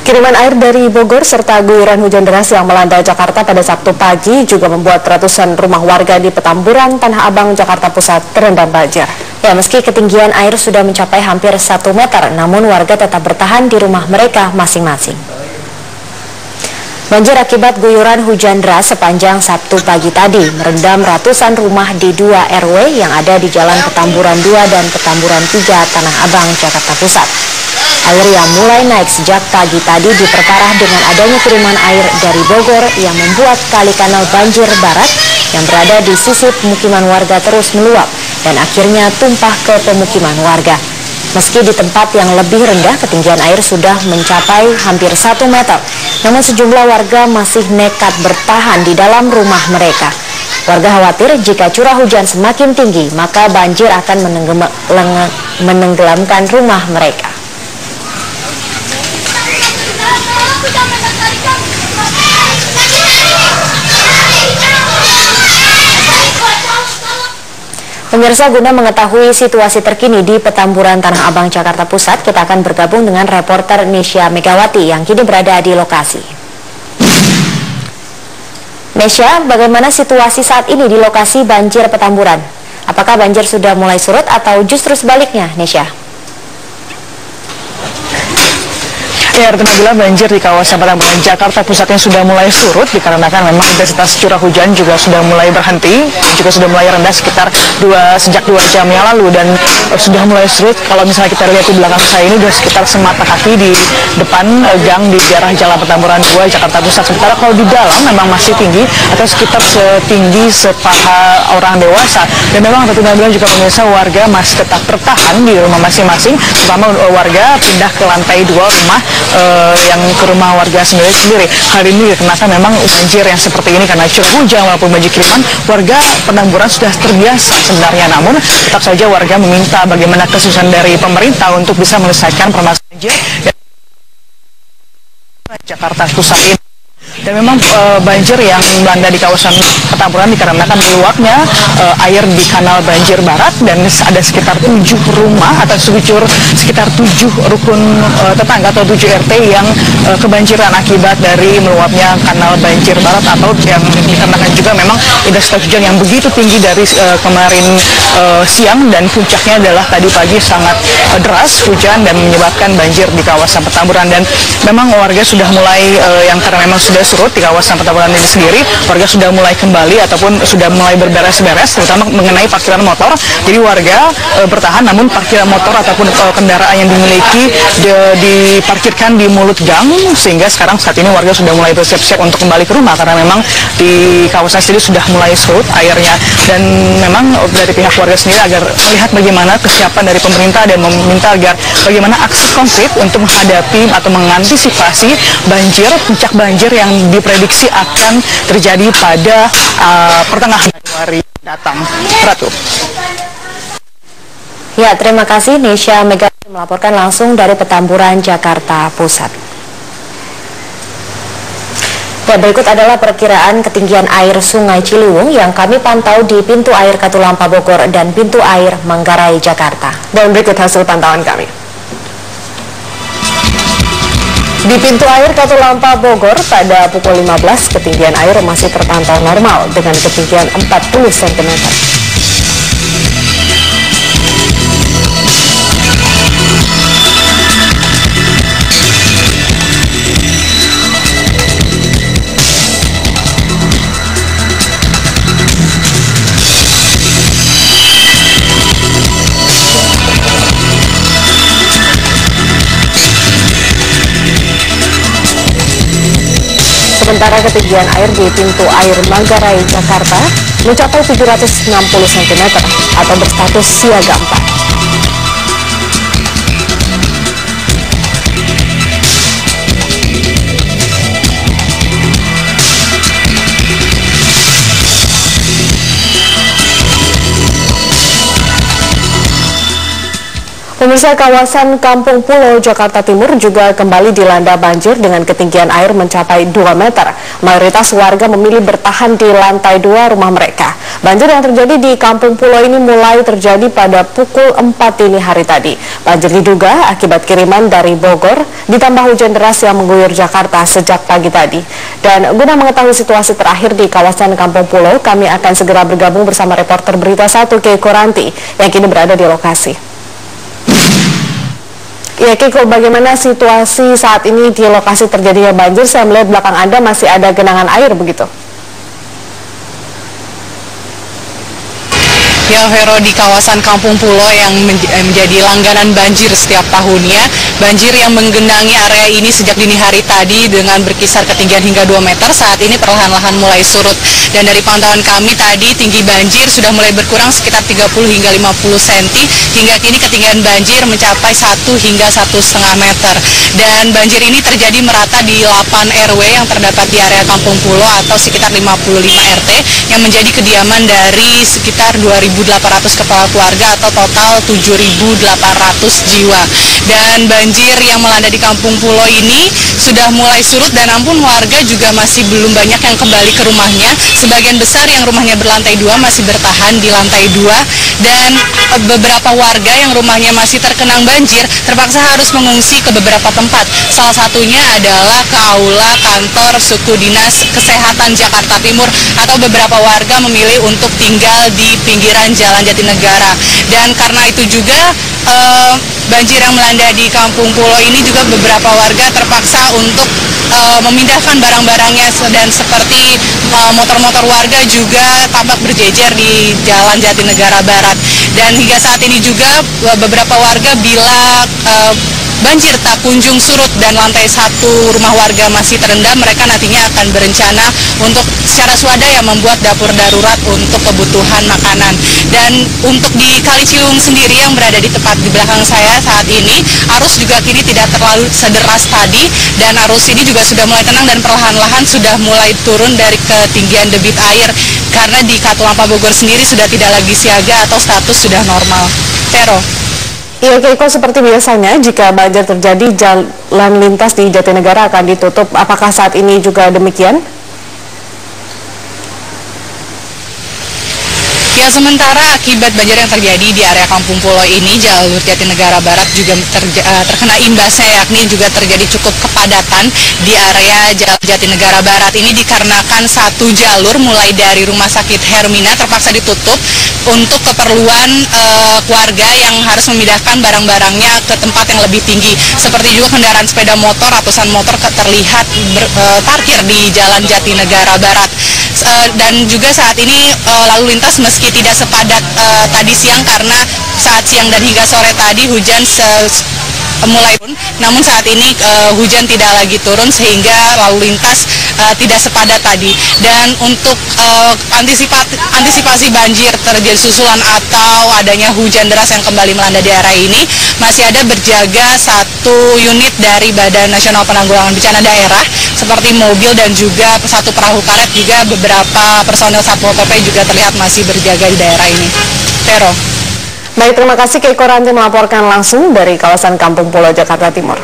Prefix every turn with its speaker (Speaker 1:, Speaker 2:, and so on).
Speaker 1: Kiriman air dari Bogor serta guyuran hujan deras yang melanda Jakarta pada Sabtu pagi juga membuat ratusan rumah warga di Petamburan, Tanah Abang, Jakarta Pusat terendam banjir. Ya, meski ketinggian air sudah mencapai hampir 1 meter, namun warga tetap bertahan di rumah mereka masing-masing. Banjir akibat guyuran hujan deras sepanjang Sabtu pagi tadi merendam ratusan rumah di 2 RW yang ada di Jalan Petamburan 2 dan Petamburan 3, Tanah Abang, Jakarta Pusat. Air yang mulai naik sejak pagi tadi diperparah dengan adanya kiriman air dari Bogor yang membuat kali kanal banjir barat yang berada di sisi pemukiman warga terus meluap dan akhirnya tumpah ke pemukiman warga. Meski di tempat yang lebih rendah ketinggian air sudah mencapai hampir 1 meter, namun sejumlah warga masih nekat bertahan di dalam rumah mereka. Warga khawatir jika curah hujan semakin tinggi, maka banjir akan menenggelamkan rumah mereka. Pemirsa, guna mengetahui situasi terkini di Petamburan, Tanah Abang, Jakarta Pusat, kita akan bergabung dengan reporter Nesya Megawati yang kini berada di lokasi. Nesya, bagaimana situasi saat ini di lokasi banjir Petamburan? Apakah banjir sudah mulai surut atau justru sebaliknya, Nesya?
Speaker 2: Ya, Nabila, banjir di kawasan Petamburan, Jakarta Pusat yang sudah mulai surut dikarenakan memang intensitas curah hujan juga sudah mulai berhenti, juga sudah mulai rendah sejak 2 jam yang lalu dan sudah mulai surut. Kalau misalnya kita lihat di belakang saya ini sudah sekitar semata kaki di depan gang di daerah Jalan Petamburan 2, Jakarta Pusat. Sementara kalau di dalam memang masih tinggi atau sekitar setinggi sepaha orang dewasa. Dan memang Nabila juga pemirsa, warga masih tetap bertahan di rumah masing-masing, terutama warga pindah ke lantai 2 rumah yang ke rumah warga sendiri. Hal ini dikarenakan memang banjir yang seperti ini karena curah hujan walaupun banjir kiriman, warga Petamburan sudah terbiasa sebenarnya. Namun tetap saja warga meminta bagaimana kesuksesan dari pemerintah untuk bisa menyelesaikan permasalahan banjir Jakarta Pusat ini. Dan memang banjir yang melanda di kawasan Petamburan dikarenakan meluapnya air di kanal banjir barat dan ada sekitar 7 rumah atau sekitar 7 rukun tetangga atau 7 RT yang kebanjiran akibat dari meluapnya kanal banjir barat atau yang dikarenakan juga memang intensitas hujan yang begitu tinggi dari kemarin siang dan puncaknya adalah tadi pagi sangat deras hujan dan menyebabkan banjir di kawasan Petamburan. Dan memang warga sudah mulai yang karena memang sudah surut di kawasan Petamburan ini sendiri, warga sudah mulai kembali ataupun sudah mulai berberes-beres, terutama mengenai parkiran motor. Jadi warga bertahan, namun parkiran motor ataupun kendaraan yang dimiliki diparkirkan di mulut gang, sehingga saat ini warga sudah mulai bersiap-siap untuk kembali ke rumah karena memang di kawasan sendiri sudah mulai surut airnya. Dan memang dari pihak warga sendiri agar melihat bagaimana kesiapan dari pemerintah dan meminta agar bagaimana aksi konkret untuk menghadapi atau mengantisipasi banjir, puncak banjir yang diprediksi akan terjadi pada pertengahan Januari datang. Ratu.
Speaker 1: Ya, terima kasih Nesya Megawati melaporkan langsung dari Petamburan, Jakarta Pusat. Ya, berikut adalah perkiraan ketinggian air Sungai Ciliwung yang kami pantau di pintu air Katulampa Bogor dan pintu air Manggarai, Jakarta. Dan berikut hasil pantauan kami. Di pintu air Katulampa Bogor pada pukul 15 ketinggian air masih terpantau normal dengan ketinggian 40 cm. Sementara ketinggian air di pintu air Manggarai, Jakarta mencapai 760 cm atau berstatus siaga 4. Pemirsa, Pemirsa, kawasan Kampung Pulo, Jakarta Timur juga kembali dilanda banjir dengan ketinggian air mencapai 2 meter. Mayoritas warga memilih bertahan di lantai 2 rumah mereka. Banjir yang terjadi di Kampung Pulo ini mulai terjadi pada pukul 4 dini hari tadi. Banjir diduga akibat kiriman dari Bogor, ditambah hujan deras yang mengguyur Jakarta sejak pagi tadi. Dan guna mengetahui situasi terakhir di kawasan Kampung Pulo, kami akan segera bergabung bersama reporter Berita 1 Keiko Ranti yang kini berada di lokasi. Ya, Keiko, bagaimana situasi saat ini di lokasi terjadinya banjir? Saya melihat belakang Anda masih ada genangan air begitu.
Speaker 3: Ya, Vero, di kawasan Kampung Pulo yang menjadi langganan banjir setiap tahunnya, banjir yang menggenangi area ini sejak dini hari tadi dengan berkisar ketinggian hingga 2 meter, saat ini perlahan-lahan mulai surut. Dan dari pantauan kami tadi, tinggi banjir sudah mulai berkurang sekitar 30 hingga 50 cm, hingga kini ketinggian banjir mencapai 1 hingga 1,5 meter. Dan banjir ini terjadi merata di 8 RW yang terdapat di area Kampung Pulo atau sekitar 55 RT yang menjadi kediaman dari sekitar 2.800 kepala keluarga atau total 7.800 jiwa. Dan banjir yang melanda di Kampung Pulo ini sudah mulai surut dan namun warga juga masih belum banyak yang kembali ke rumahnya. Sebagian besar yang rumahnya berlantai 2 masih bertahan di lantai 2 dan beberapa warga yang rumahnya masih terkenang banjir terpaksa harus mengungsi ke beberapa tempat. Salah satunya adalah ke aula kantor suku dinas kesehatan Jakarta Timur atau beberapa warga memilih untuk tinggal di pinggiran Jalan Jatinegara. Dan karena itu juga banjir yang melanda di Kampung Pulo ini juga beberapa warga terpaksa untuk memindahkan barang-barangnya, dan seperti motor-motor warga juga tampak berjejer di Jalan Jatinegara Barat. Dan hingga saat ini juga beberapa warga bila banjir tak kunjung surut dan lantai 1 rumah warga masih terendam, mereka nantinya akan berencana untuk secara swadaya membuat dapur darurat untuk kebutuhan makanan. Dan untuk di Kali Ciliwung sendiri yang berada di tepat di belakang saya saat ini, arus juga kini tidak terlalu sederas tadi, dan arus ini juga sudah mulai tenang dan perlahan-lahan sudah mulai turun dari ketinggian debit air karena di Katulampa Bogor sendiri sudah tidak lagi siaga atau status sudah normal. Vero.
Speaker 1: Iya, Keiko, seperti biasanya jika banjir terjadi jalan lintas di Jatinegara akan ditutup. Apakah saat ini juga demikian?
Speaker 3: Ya, sementara akibat banjir yang terjadi di area Kampung Pulo ini, jalur Jatinegara Barat juga terkena imbasnya, yakni juga terjadi cukup kepadatan di area Jalan Jatinegara Barat ini dikarenakan satu jalur mulai dari Rumah Sakit Hermina terpaksa ditutup untuk keperluan keluarga yang harus memindahkan barang-barangnya ke tempat yang lebih tinggi. Seperti juga kendaraan sepeda motor, ratusan motor terlihat parkir di Jalan Jatinegara Barat. Dan juga saat ini lalu lintas meski tidak sepadat tadi siang karena saat siang dan hingga sore tadi hujan mulai turun, namun saat ini hujan tidak lagi turun sehingga lalu lintas tidak sepadat tadi. Dan untuk antisipasi banjir terjadi susulan atau adanya hujan deras yang kembali melanda di area ini, masih ada berjaga 1 unit dari Badan Nasional Penanggulangan Bencana Daerah seperti mobil dan juga 1 perahu karet, juga beberapa personel Satpol PP juga terlihat masih berjaga di daerah ini. Vero.
Speaker 1: Baik, terima kasih Keiko Ranti melaporkan langsung dari kawasan Kampung Pulo, Jakarta Timur.